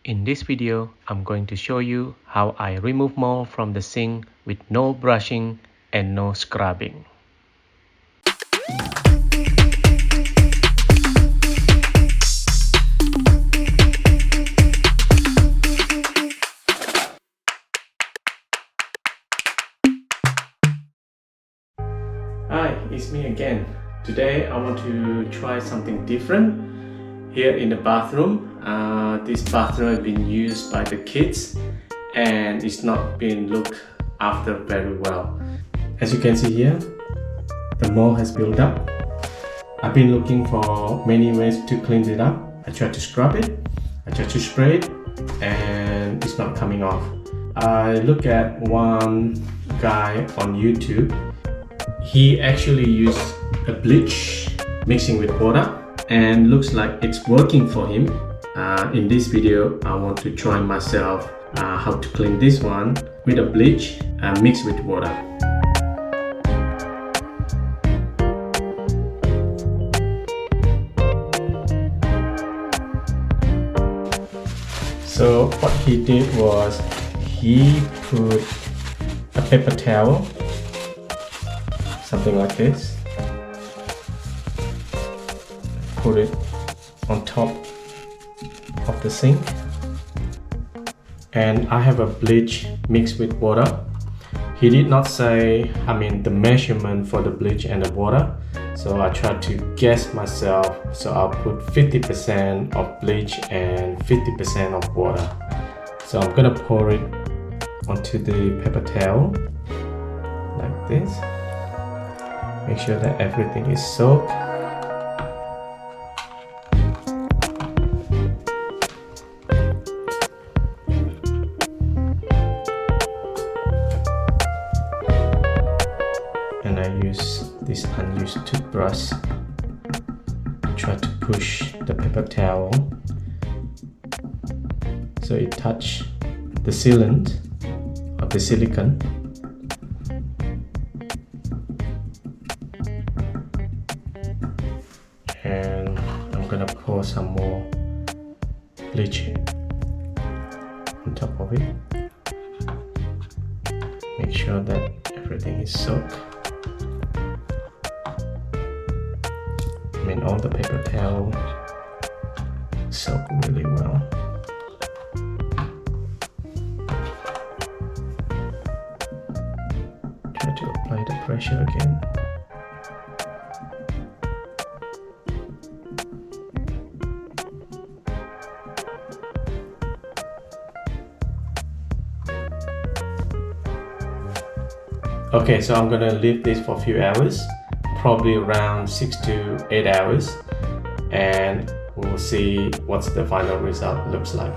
In this video, I'm going to show you how I remove mold from the sink with no brushing and no scrubbing. Hi, it's me again. Today I want to try something different here in the bathroom. This bathroom has been used by the kids and it's not been looked after very well. As you can see here, the mold has built up. I've been looking for many ways to clean it up. I tried to scrub it, I tried to spray it, and it's not coming off. I look at one guy on YouTube. He actually used a bleach mixing with water and looks like it's working for him. In this video, I want to try myself how to clean this one with a bleach mixed with water. So what he did was he put a paper towel, something like this, put it on top of the sink, and I have a bleach mixed with water. He did not say, the measurement for the bleach and the water, so I tried to guess myself. So I'll put 50% of bleach and 50% of water. So I'm gonna pour it onto the paper towel like this. Make sure that everything is soaked. And I use this unused toothbrush, try to push the paper towel so it touch the sealant of the silicone. And I'm gonna pour some more bleach on top of it. Make sure that everything is soaked. All the paper towel soak really well. Try to apply the pressure again. Okay, so I'm gonna leave this for a few hours, probably around 6 to 8 hours, and we'll see what's the final result looks like.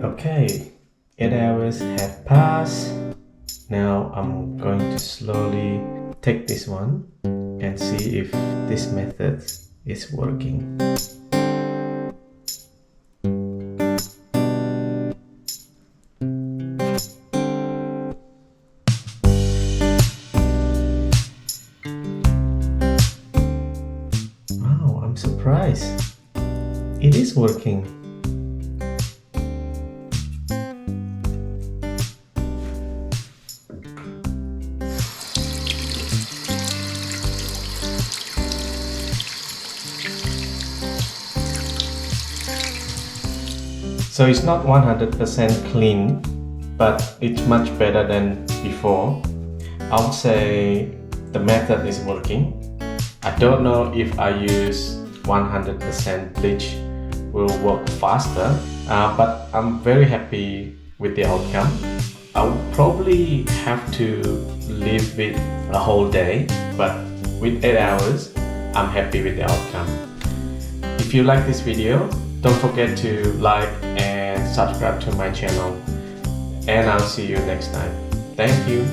Okay, 8 hours have passed. Now I'm going to slowly take this one and see if this method is working. Wow, I'm surprised. It is working. So it's not 100% clean, but it's much better than before. I would say the method is working. I don't know if I use 100% bleach will work faster, but I'm very happy with the outcome. I would probably have to live with a whole day, but with 8 hours, I'm happy with the outcome. If you like this video, don't forget to like and subscribe to my channel, and I'll see you next time. Thank you.